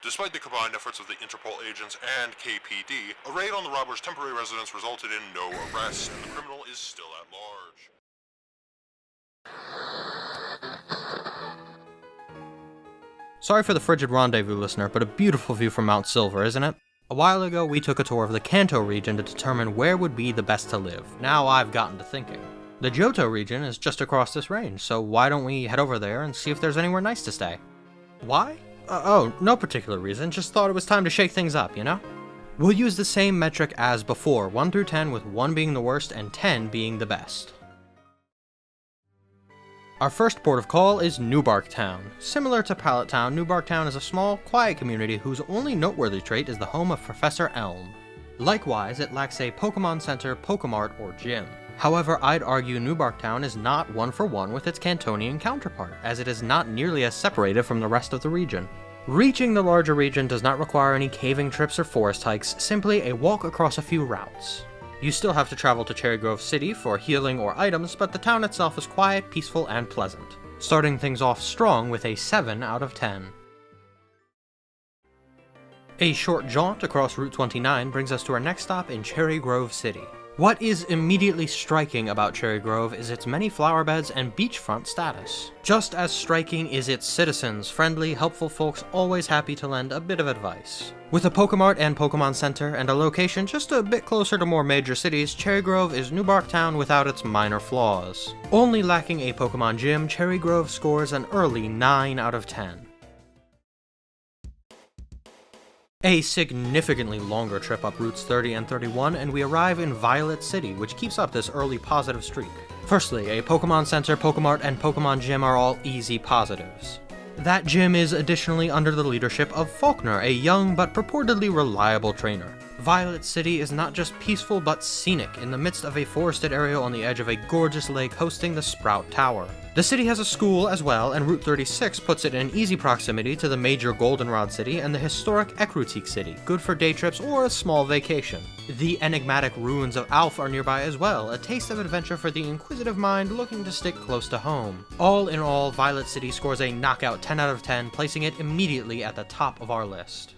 Despite the combined efforts of the Interpol agents and KPD, a raid on the robber's temporary residence resulted in no arrests, and the criminal is still at large. Sorry for the frigid rendezvous, listener, but a beautiful view from Mount Silver, isn't it? A while ago, we took a tour of the Kanto region to determine where would be the best to live. Now I've gotten to thinking. The Johto region is just across this range, so why don't we head over there and see if there's anywhere nice to stay? Why? No particular reason, just thought it was time to shake things up, you know? We'll use the same metric as before, 1 through 10, with 1 being the worst and 10 being the best. Our first port of call is Newbark Town. Similar to Pallet Town, Newbark Town is a small, quiet community whose only noteworthy trait is the home of Professor Elm. Likewise, it lacks a Pokemon Center, Pokemart, or gym. However, I'd argue Newbark Town is not 1-for-1 with its Cantonian counterpart, as it is not nearly as separated from the rest of the region. Reaching the larger region does not require any caving trips or forest hikes, simply a walk across a few routes. You still have to travel to Cherry Grove City for healing or items, but the town itself is quiet, peaceful, and pleasant, starting things off strong with a 7 out of 10. A short jaunt across Route 29 brings us to our next stop in Cherry Grove City. What is immediately striking about Cherry Grove is its many flower beds and beachfront status. Just as striking is its citizens, friendly, helpful folks always happy to lend a bit of advice. With a Pokemart and Pokemon Center and a location just a bit closer to more major cities, Cherry Grove is Newbark Town without its minor flaws. Only lacking a Pokemon gym, Cherry Grove scores an early 9 out of 10. A significantly longer trip up routes 30 and 31, and we arrive in Violet City, which keeps up this early positive streak. Firstly, a Pokemon Center, Pokemart, and Pokemon Gym are all easy positives. That gym is additionally under the leadership of Faulkner, a young but purportedly reliable trainer. Violet City is not just peaceful but scenic, in the midst of a forested area on the edge of a gorgeous lake hosting the Sprout Tower. The city has a school as well, and Route 36 puts it in easy proximity to the major Goldenrod City and the historic Ekrutik City, good for day trips or a small vacation. The enigmatic ruins of Alph are nearby as well, a taste of adventure for the inquisitive mind looking to stick close to home. All in all, Violet City scores a knockout 10 out of 10, placing it immediately at the top of our list.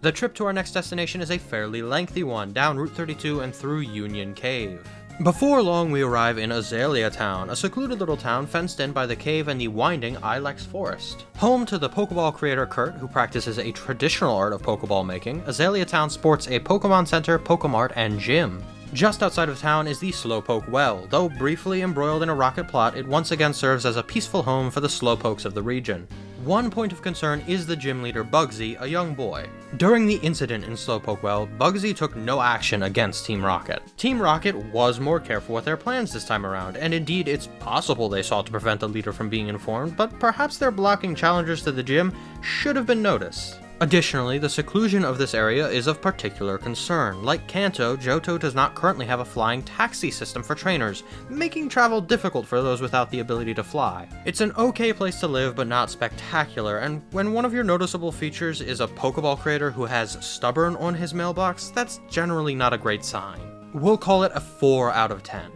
The trip to our next destination is a fairly lengthy one, down Route 32 and through Union Cave. Before long, we arrive in Azalea Town, a secluded little town fenced in by the cave and the winding Ilex Forest. Home to the Pokeball creator Kurt, who practices a traditional art of Pokeball making, Azalea Town sports a Pokemon Center, Pokemart, and gym. Just outside of town is the Slowpoke Well. Though briefly embroiled in a rocket plot, it once again serves as a peaceful home for the Slowpokes of the region. One point of concern is the gym leader Bugsy, a young boy. During the incident in Slowpoke Well, Bugsy took no action against Team Rocket. Team Rocket was more careful with their plans this time around, and indeed it's possible they sought to prevent the leader from being informed, but perhaps their blocking challengers to the gym should have been noticed. Additionally, the seclusion of this area is of particular concern. Like Kanto, Johto does not currently have a flying taxi system for trainers, making travel difficult for those without the ability to fly. It's an okay place to live, but not spectacular, and when one of your noticeable features is a Pokeball creator who has stubborn on his mailbox, that's generally not a great sign. We'll call it a 4 out of 10.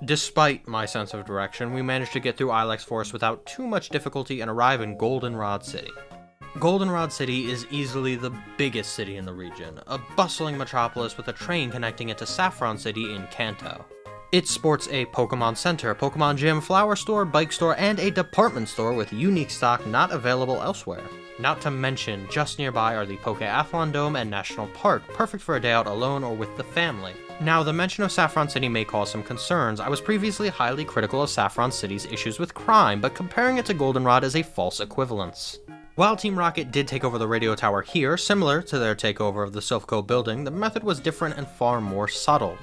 Despite my sense of direction, we managed to get through Ilex Forest without too much difficulty and arrive in Goldenrod City. Goldenrod City is easily the biggest city in the region, a bustling metropolis with a train connecting it to Saffron City in Kanto. It sports a Pokemon Center, Pokemon Gym, flower store, bike store, and a department store with unique stock not available elsewhere. Not to mention, just nearby are the Pokeathlon Dome and National Park, perfect for a day out alone or with the family. Now, the mention of Saffron City may cause some concerns. I was previously highly critical of Saffron City's issues with crime, but comparing it to Goldenrod is a false equivalence. While Team Rocket did take over the radio tower here, similar to their takeover of the Silphco building, the method was different and far more subtle.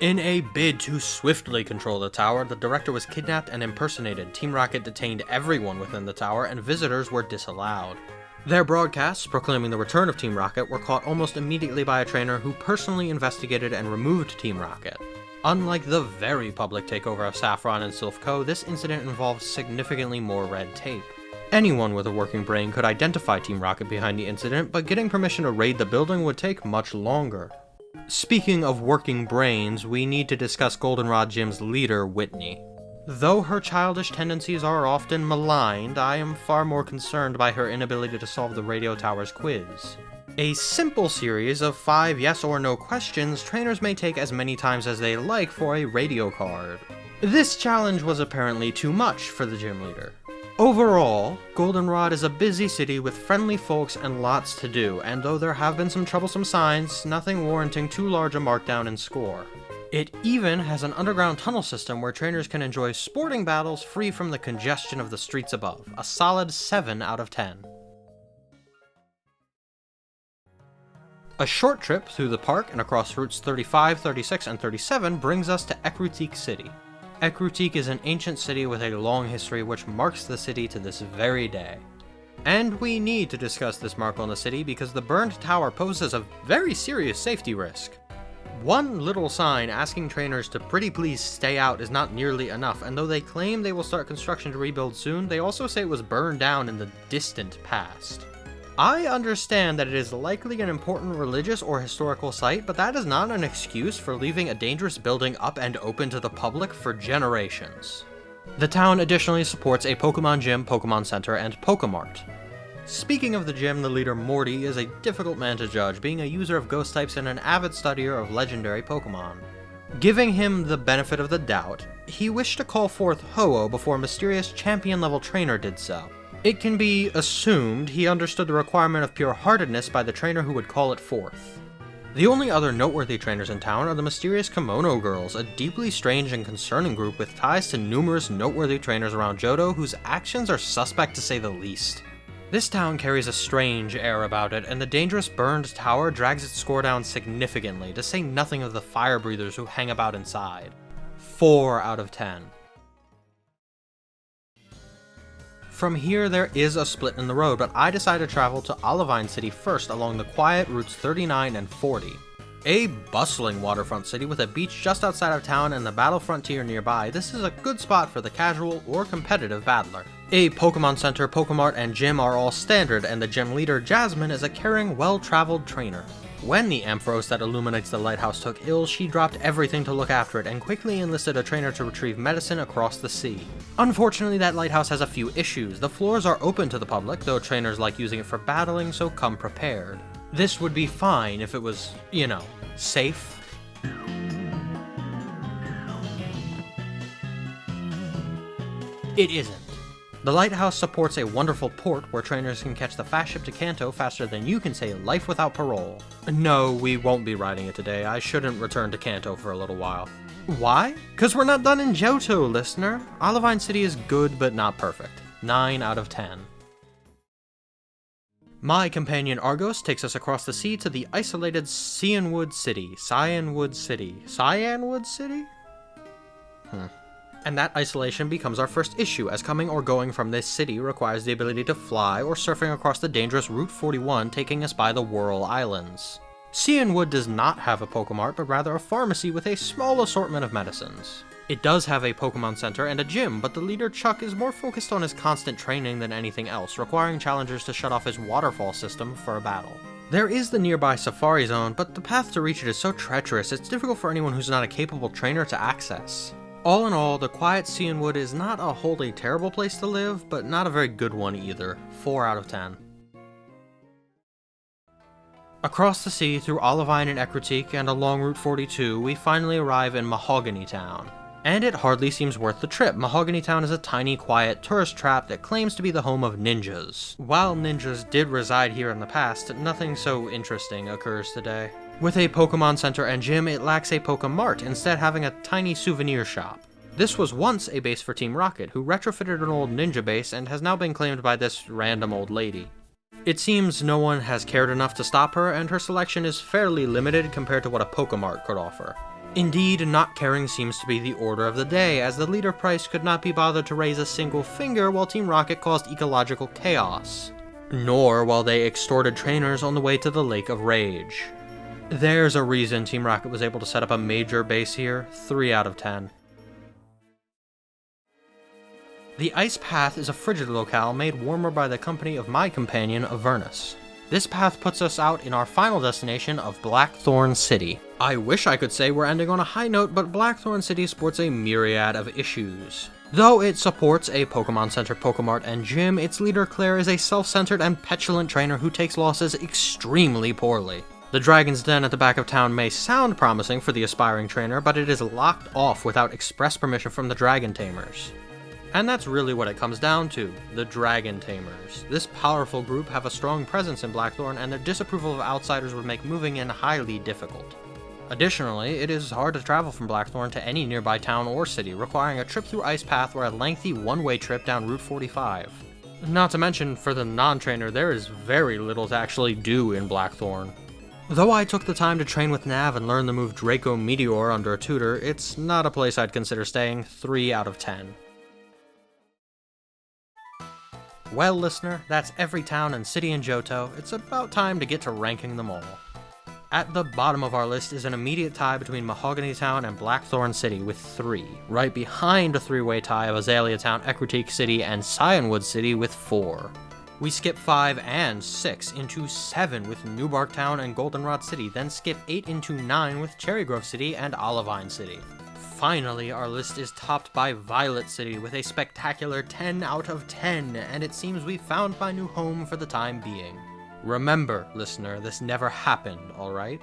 In a bid to swiftly control the tower, the director was kidnapped and impersonated. Team Rocket detained everyone within the tower, and visitors were disallowed. Their broadcasts, proclaiming the return of Team Rocket, were caught almost immediately by a trainer who personally investigated and removed Team Rocket. Unlike the very public takeover of Saffron and Silphco, this incident involved significantly more red tape. Anyone with a working brain could identify Team Rocket behind the incident, but getting permission to raid the building would take much longer. Speaking of working brains, we need to discuss Goldenrod Gym's leader, Whitney. Though her childish tendencies are often maligned, I am far more concerned by her inability to solve the radio tower's quiz. A simple series of 5 yes or no questions trainers may take as many times as they like for a radio card. This challenge was apparently too much for the gym leader. Overall, Goldenrod is a busy city with friendly folks and lots to do, and though there have been some troublesome signs, nothing warranting too large a markdown in score. It even has an underground tunnel system where trainers can enjoy sporting battles free from the congestion of the streets above. A solid 7 out of 10. A short trip through the park and across routes 35, 36, and 37 brings us to Ekrutik City. Ekrutik is an ancient city with a long history which marks the city to this very day. And we need to discuss this mark on the city because the burned tower poses a very serious safety risk. One little sign asking trainers to pretty please stay out is not nearly enough, and though they claim they will start construction to rebuild soon, they also say it was burned down in the distant past. I understand that it is likely an important religious or historical site, but that is not an excuse for leaving a dangerous building up and open to the public for generations. The town additionally supports a Pokemon Gym, Pokemon Center, and Pokemart. Speaking of the gym, the leader Morty is a difficult man to judge, being a user of ghost types and an avid studier of legendary Pokemon. Giving him the benefit of the doubt, he wished to call forth Ho-Oh before a mysterious champion-level trainer did so. It can be assumed he understood the requirement of pure-heartedness by the trainer who would call it forth. The only other noteworthy trainers in town are the mysterious Kimono Girls, a deeply strange and concerning group with ties to numerous noteworthy trainers around Johto whose actions are suspect to say the least. This town carries a strange air about it, and the dangerous burned tower drags its score down significantly, to say nothing of the fire breathers who hang about inside. 4 out of 10. From here there is a split in the road, but I decided to travel to Olivine City first along the quiet routes 39 and 40. A bustling waterfront city with a beach just outside of town and the battle frontier nearby, this is a good spot for the casual or competitive battler. A Pokemon Center, Pokemart, and gym are all standard, and the gym leader, Jasmine, is a caring, well-traveled trainer. When the Ampharos that illuminates the lighthouse took ill, she dropped everything to look after it and quickly enlisted a trainer to retrieve medicine across the sea. Unfortunately, that lighthouse has a few issues. The floors are open to the public, though trainers like using it for battling, so come prepared. This would be fine if it was, safe. It isn't. The lighthouse supports a wonderful port where trainers can catch the fast ship to Kanto faster than you can say life without parole. No, we won't be riding it today. I shouldn't return to Kanto for a little while. Why? 'Cause we're not done in Johto, listener. Olivine City is good but not perfect. 9 out of 10. My companion Argos takes us across the sea to the isolated Cyanwood City. Cyanwood City? And that isolation becomes our first issue, as coming or going from this city requires the ability to fly or surfing across the dangerous Route 41 taking us by the Whirl Islands. Cyanwood does not have a Pokemart, but rather a pharmacy with a small assortment of medicines. It does have a Pokemon Center and a gym, but the leader Chuck is more focused on his constant training than anything else, requiring challengers to shut off his waterfall system for a battle. There is the nearby Safari Zone, but the path to reach it is so treacherous it's difficult for anyone who's not a capable trainer to access. All in all, the quiet Cyanwood is not a wholly terrible place to live, but not a very good one either. 4 out of 10. Across the sea, through Olivine and Ekrutik, and along Route 42, we finally arrive in Mahogany Town. And it hardly seems worth the trip. Mahogany Town is a tiny, quiet tourist trap that claims to be the home of ninjas. While ninjas did reside here in the past, nothing so interesting occurs today. With a Pokemon Center and gym, it lacks a Pokemart, instead having a tiny souvenir shop. This was once a base for Team Rocket, who retrofitted an old ninja base and has now been claimed by this random old lady. It seems no one has cared enough to stop her, and her selection is fairly limited compared to what a Pokemart could offer. Indeed, not caring seems to be the order of the day, as the leader Price could not be bothered to raise a single finger while Team Rocket caused ecological chaos. Nor while they extorted trainers on the way to the Lake of Rage. There's a reason Team Rocket was able to set up a major base here. 3 out of 10. The Ice Path is a frigid locale made warmer by the company of my companion, Avernus. This path puts us out in our final destination of Blackthorn City. I wish I could say we're ending on a high note, but Blackthorn City sports a myriad of issues. Though it supports a Pokemon-centered Pokemart and gym, its leader Claire is a self-centered and petulant trainer who takes losses extremely poorly. The Dragon's Den at the back of town may sound promising for the aspiring trainer, but it is locked off without express permission from the Dragon Tamers. And that's really what it comes down to, the Dragon Tamers. This powerful group have a strong presence in Blackthorn, and their disapproval of outsiders would make moving in highly difficult. Additionally, it is hard to travel from Blackthorn to any nearby town or city, requiring a trip through Ice Path or a lengthy one-way trip down Route 45. Not to mention, for the non-trainer, there is very little to actually do in Blackthorn. Though I took the time to train with Nav and learn the move Draco Meteor under a tutor, it's not a place I'd consider staying 3 out of 10. Well, listener, that's every town and city in Johto. It's about time to get to ranking them all. At the bottom of our list is an immediate tie between Mahogany Town and Blackthorn City with 3, right behind a 3-way tie of Azalea Town, Ecritique City, and Cyanwood City with 4. We skip 5 and 6 into 7 with Newbark Town and Goldenrod City, then skip 8 into 9 with Cherry Grove City and Olivine City. Finally, our list is topped by Violet City with a spectacular 10 out of 10, and it seems we've found my new home for the time being. Remember, listener, this never happened, alright?